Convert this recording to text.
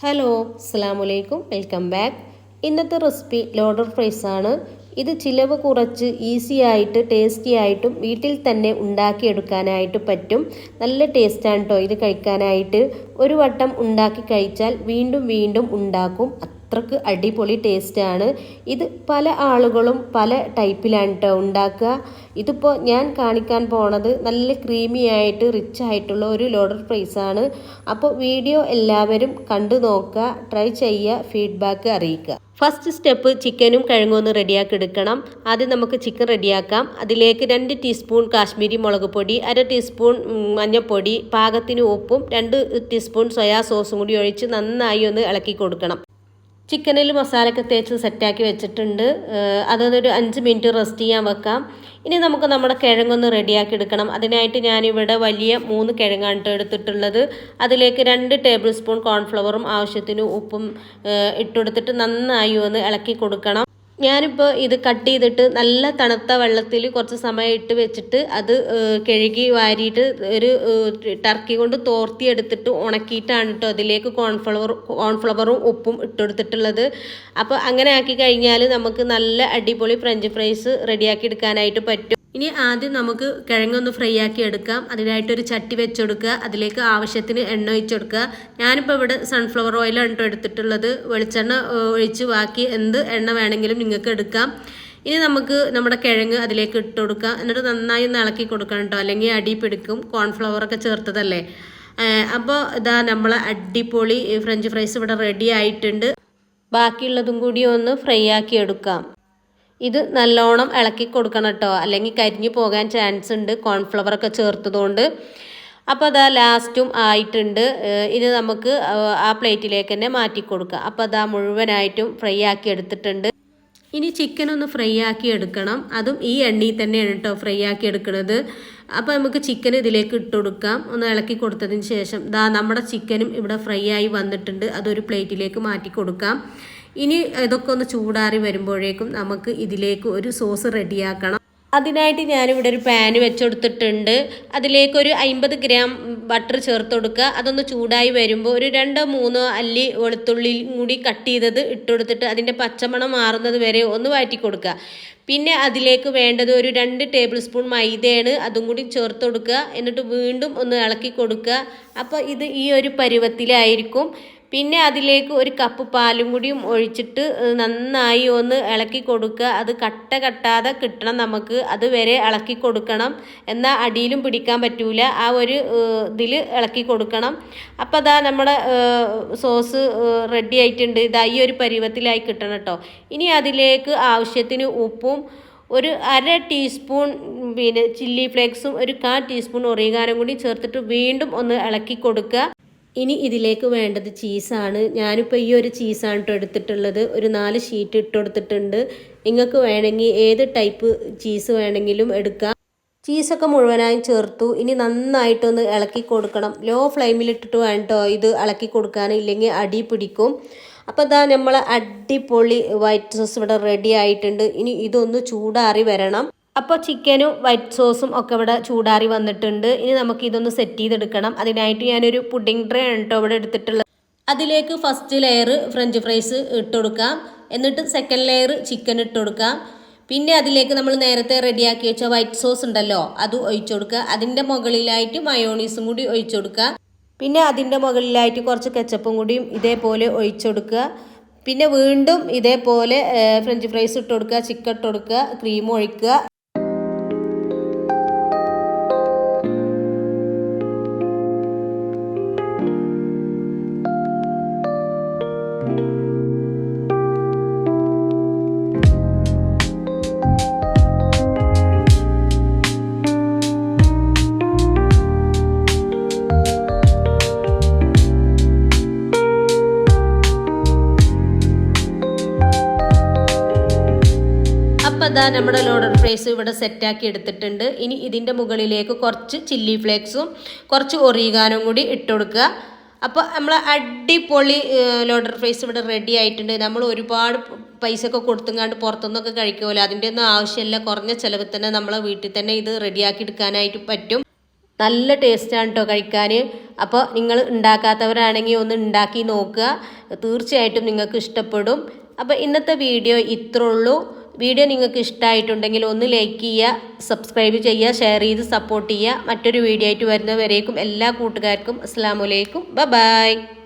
Hello അസ്സലാമലൈക്കും welcome back. ഇന്നത്തെ recipe loaded fries ആണ്. ഇത് ചിലവ് കുറച്ച് ഈസി ആയിട്ട് ടേസ്റ്റി ആയിട്ടും വീട്ടിൽ തന്നെ ഉണ്ടാക്കിയെടുക്കാനായിട്ട് പറ്റും. നല്ല ടേസ്റ്റാണ് കേട്ടോ ഇത് കഴിക്കാനായിട്ട്. ഒരു വട്ടം ഉണ്ടാക്കി കഴിച്ചാൽ വീണ്ടും വീണ്ടും ഉണ്ടാക്കും. അത്രക്ക് അടിപൊളി ടേസ്റ്റാണ്. ഇത് പല ആളുകളും പല ടൈപ്പിലാണ് കേട്ടോ ഉണ്ടാക്കുക. ഇതിപ്പോൾ ഞാൻ കാണിക്കാൻ പോണത് നല്ല ക്രീമി ആയിട്ട് റിച്ച് ആയിട്ടുള്ള ഒരു ലോഡർ ഫ്രൈസ് ആണ്. അപ്പോൾ വീഡിയോ എല്ലാവരും കണ്ടു നോക്കുക, ട്രൈ ചെയ്യുക, ഫീഡ്ബാക്ക് അറിയിക്കുക. ഫസ്റ്റ് സ്റ്റെപ്പ് ചിക്കനും കിഴങ്ങും ഒന്ന് റെഡിയാക്കി എടുക്കണം. ആദ്യം നമുക്ക് ചിക്കൻ റെഡിയാക്കാം. അതിലേക്ക് 2 ടീസ്പൂൺ കാശ്മീരി മുളക് പൊടി, 1/2 ടീസ്പൂൺ മഞ്ഞൾപ്പൊടി, പാകത്തിന് ഉപ്പും 2 ടീസ്പൂൺ സോയാ സോസും കൂടി ഒഴിച്ച് നന്നായി ഒന്ന് ഇളക്കി കൊടുക്കണം. ചിക്കനിൽ മസാലയൊക്കെ തേച്ച് സെറ്റാക്കി വെച്ചിട്ടുണ്ട്. അതൊരു 5 മിനിറ്റ് റെസ്റ്റ് ചെയ്യാൻ വെക്കാം. ഇനി നമുക്ക് നമ്മുടെ കിഴങ്ങൊന്ന് റെഡിയാക്കി എടുക്കണം. അതിനായിട്ട് ഞാനിവിടെ വലിയ 3 കിഴങ്ങാണ് എടുത്തിട്ടുള്ളത്. അതിലേക്ക് 2 ടേബിൾ സ്പൂൺ കോൺഫ്ലവറും ആവശ്യത്തിന് ഉപ്പും ഇട്ടെടുത്തിട്ട് നന്നായി ഒന്ന് ഇളക്കി കൊടുക്കണം. ഞാനിപ്പോൾ ഇത് കട്ട് ചെയ്തിട്ട് നല്ല തണുത്ത വെള്ളത്തിൽ കുറച്ച് സമയം ഇട്ട് വെച്ചിട്ട് അത് കഴുകി വാരിയിട്ട് ഒരു ടർക്കി കൊണ്ട് തോർത്തിയെടുത്തിട്ട് ഉണക്കിയിട്ടാണ് കേട്ടോ അതിലേക്ക് കോൺഫ്ലവറും ഉപ്പും ഇട്ടെടുത്തിട്ടുള്ളത്. അപ്പോൾ അങ്ങനെ ആക്കി കഴിഞ്ഞാൽ നമുക്ക് നല്ല അടിപൊളി ഫ്രഞ്ച് ഫ്രൈസ് റെഡിയാക്കി എടുക്കാനായിട്ട് പറ്റും. ഇനി ആദ്യം നമുക്ക് കിഴങ്ങൊന്ന് ഫ്രൈ ആക്കി എടുക്കാം. അതിനായിട്ടൊരു ചട്ടി വെച്ചെടുക്കുക. അതിലേക്ക് ആവശ്യത്തിന് എണ്ണ ഒഴിച്ചെടുക്കുക. ഞാനിപ്പോൾ ഇവിടെ സൺഫ്ലവർ ഓയിലാണ് കേട്ടോ എടുത്തിട്ടുള്ളത്. വെളിച്ചെണ്ണ ഒഴിച്ച് ബാക്കി എന്ത് എണ്ണ വേണമെങ്കിലും നിങ്ങൾക്ക് എടുക്കാം. ഇനി നമുക്ക് നമ്മുടെ കിഴങ്ങ് അതിലേക്ക് ഇട്ട് കൊടുക്കാം. എന്നിട്ട് നന്നായി ഒന്ന് ഇളക്കി കൊടുക്കണം കേട്ടോ, അല്ലെങ്കിൽ അടി പിടിക്കും. കോൺഫ്ലവറൊക്കെ ചേർത്തതല്ലേ. അപ്പോൾ ഇതാ നമ്മളെ അടിപൊളി ഫ്രഞ്ച് ഫ്രൈസ് ഇവിടെ റെഡി ആയിട്ടുണ്ട്. ബാക്കിയുള്ളതും കൂടി ഒന്ന് ഫ്രൈ ആക്കി എടുക്കാം. ഇത് നല്ലോണം ഇളക്കി കൊടുക്കണം കേട്ടോ, അല്ലെങ്കിൽ കരിഞ്ഞു പോകാൻ ചാൻസ് ഉണ്ട് കോൺഫ്ലവറൊക്കെ ചേർത്തതുകൊണ്ട്. അപ്പോൾ അതാ ലാസ്റ്റും ആയിട്ടുണ്ട്. ഇത് നമുക്ക് ആ പ്ലേറ്റിലേക്ക് തന്നെ മാറ്റി കൊടുക്കാം. അപ്പോൾ അതാ മുഴുവനായിട്ടും ഫ്രൈ ആക്കി എടുത്തിട്ടുണ്ട്. ഇനി ചിക്കൻ ഒന്ന് ഫ്രൈ ആക്കി എടുക്കണം. അതും ഈ എണ്ണയിൽ തന്നെയാണ് കേട്ടോ ഫ്രൈ ആക്കി എടുക്കുന്നത്. അപ്പോൾ നമുക്ക് ചിക്കൻ ഇതിലേക്ക് ഇട്ട് കൊടുക്കാം. ഒന്ന് ഇളക്കി കൊടുത്തതിന് ശേഷം ദാ നമ്മുടെ ചിക്കനും ഇവിടെ ഫ്രൈ ആയി വന്നിട്ടുണ്ട്. അതൊരു പ്ലേറ്റിലേക്ക് മാറ്റി കൊടുക്കാം. ഇനി ഇതൊക്കെ ഒന്ന് ചൂടാറി വരുമ്പോഴേക്കും നമുക്ക് ഇതിലേക്ക് ഒരു സോസ് റെഡിയാക്കണം. അതിനായിട്ട് ഞാനിവിടെ ഒരു പാന് വെച്ചെടുത്തിട്ടുണ്ട്. അതിലേക്കൊരു 50 ഗ്രാം ബട്ടർ ചേർത്ത് കൊടുക്കുക. അതൊന്ന് ചൂടായി വരുമ്പോൾ ഒരു 2-3 അല്ലി വെളുത്തുള്ളി കൂടി കട്ട് ചെയ്തത് ഇട്ടുകൊടുത്തിട്ട് അതിൻ്റെ പച്ചമണം മാറുന്നത് വരെ ഒന്ന് വഴറ്റി കൊടുക്കുക. പിന്നെ അതിലേക്ക് വേണ്ടത് ഒരു 2 ടേബിൾ സ്പൂൺ മൈദയാണ്. അതും കൂടി ചേർത്ത് കൊടുക്കുക. എന്നിട്ട് വീണ്ടും ഒന്ന് ഇളക്കി കൊടുക്കുക. അപ്പോൾ ഇത് ഈ ഒരു പരുവത്തിലായിരിക്കും. പിന്നെ അതിലേക്ക് ഒരു കപ്പ് പാലും കൂടിയും ഒഴിച്ചിട്ട് നന്നായി ഒന്ന് ഇളക്കി കൊടുക്കുക. അത് കട്ടാതെ കിട്ടണം നമുക്ക്. അതുവരെ ഇളക്കി കൊടുക്കണം. എന്നാൽ അടിയിലും പിടിക്കാൻ പറ്റൂല. ആ ഒരു ഇതിൽ ഇളക്കി കൊടുക്കണം. അപ്പോൾ അതാ നമ്മുടെ സോസ് റെഡി ആയിട്ടുണ്ട്. ഇതാ ഈ ഒരു പരുവത്തിലായി കിട്ടണം കേട്ടോ. ഇനി അതിലേക്ക് ആവശ്യത്തിന് ഉപ്പും ഒരു 1/2 ടീസ്പൂൺ പിന്നെ ചില്ലി ഫ്ലേക്സും ഒരു 1/4 ടീസ്പൂൺ ഒറിഗാനോ കൂടി ചേർത്തിട്ട് വീണ്ടും ഒന്ന് ഇളക്കി കൊടുക്കുക. ഇനി ഇതിലേക്ക് വേണ്ടത് ചീസാണ്. ഞാനിപ്പോൾ ഈ ഒരു ചീസാണ് കേട്ടോ എടുത്തിട്ടുള്ളത്. ഒരു 4 ഷീറ്റ് ഇട്ട് കൊടുത്തിട്ടുണ്ട്. നിങ്ങൾക്ക് വേണമെങ്കിൽ ഏത് ടൈപ്പ് ചീസ് വേണമെങ്കിലും എടുക്കാം. ചീസൊക്കെ മുഴുവനായും ചേർത്തു. ഇനി നന്നായിട്ടൊന്ന് ഇളക്കി കൊടുക്കണം. ലോ ഫ്ലെയിമിലിട്ടിട്ട് വേണം കേട്ടോ ഇത് ഇളക്കി കൊടുക്കാൻ, ഇല്ലെങ്കിൽ അടി പിടിക്കും. അപ്പോൾ ഇതാ നമ്മൾ അടിപൊളി വൈറ്റ് സോസ് ഇവിടെ റെഡി ആയിട്ടുണ്ട്. ഇനി ഇതൊന്ന് ചൂടാറി വരണം. അപ്പോൾ ചിക്കനും വൈറ്റ് സോസും ഒക്കെ ഇവിടെ ചൂടാറി വന്നിട്ടുണ്ട്. ഇനി നമുക്ക് ഇതൊന്ന് സെറ്റ് ചെയ്തെടുക്കണം. അതിനായിട്ട് ഞാനൊരു പുഡിംഗ് ട്രേ ആണ് കേട്ടോ ഇവിടെ എടുത്തിട്ടുള്ളത്. അതിലേക്ക് ഫസ്റ്റ് ലെയർ ഫ്രഞ്ച് ഫ്രൈസ് ഇട്ട് കൊടുക്കാം. എന്നിട്ട് സെക്കൻഡ് ലെയർ ചിക്കൻ ഇട്ട് കൊടുക്കാം. പിന്നെ അതിലേക്ക് നമ്മൾ നേരത്തെ റെഡിയാക്കി വെച്ച വൈറ്റ് സോസ് ഉണ്ടല്ലോ, അത് ഒഴിച്ചു കൊടുക്കുക. അതിൻ്റെ മുകളിലായിട്ട് മയോണീസും കൂടി ഒഴിച്ചു കൊടുക്കുക. പിന്നെ അതിൻ്റെ മുകളിലായിട്ട് കുറച്ച് കെച്ചപ്പും കൂടിയും ഇതേപോലെ ഒഴിച്ചു കൊടുക്കുക. പിന്നെ വീണ്ടും ഇതേപോലെ ഫ്രഞ്ച് ഫ്രൈസ് ഇട്ട് കൊടുക്കുക, ചിക്കൻ ഇട്ട് കൊടുക്കുക, ക്രീം ഒഴിക്കുക. അപ്പോൾ അതാ നമ്മുടെ ലോഡർ ഫ്രൈസ് ഇവിടെ സെറ്റാക്കി എടുത്തിട്ടുണ്ട്. ഇനി ഇതിൻ്റെ മുകളിലേക്ക് കുറച്ച് ചില്ലി ഫ്ലേക്സും കുറച്ച് ഒറിഗാനോ കൂടി ഇട്ട് കൊടുക്കുക. അപ്പോൾ നമ്മൾ അടിപൊളി ലോഡർ ഫ്രൈസ് ഇവിടെ റെഡി ആയിട്ടുണ്ട്. നമ്മൾ ഒരുപാട് പൈസ ഒക്കെ കൊടുത്തുങ്ങാണ്ട് പുറത്തുനിന്നൊക്കെ കഴിക്കുമല്ലോ, അതിൻ്റെ ഒന്നും ആവശ്യമില്ല. കുറഞ്ഞ ചിലവിൽ തന്നെ നമ്മളെ വീട്ടിൽ തന്നെ ഇത് റെഡിയാക്കി എടുക്കാനായിട്ട് പറ്റും. നല്ല ടേസ്റ്റാണ് കേട്ടോ കഴിക്കാൻ. അപ്പോൾ നിങ്ങൾ ഉണ്ടാക്കാത്തവരാണെങ്കിൽ ഒന്ന് ഉണ്ടാക്കി നോക്കുക, തീർച്ചയായിട്ടും നിങ്ങൾക്ക് ഇഷ്ടപ്പെടും. അപ്പോൾ ഇന്നത്തെ വീഡിയോ ഇത്രേ ഉള്ളൂ. വീഡിയോ നിങ്ങൾക്ക് ഇഷ്ടമായിട്ടുണ്ടെങ്കിൽ ഒന്ന് ലൈക്ക് ചെയ്യുക, സബ്സ്ക്രൈബ് ചെയ്യുക, ഷെയർ ചെയ്ത് സപ്പോർട്ട് ചെയ്യുക. മറ്റൊരു വീഡിയോ ആയിട്ട് വരുന്നവരേക്കും എല്ലാ കൂട്ടുകാർക്കും അസ്സലാമു അലൈക്കും, ബൈ.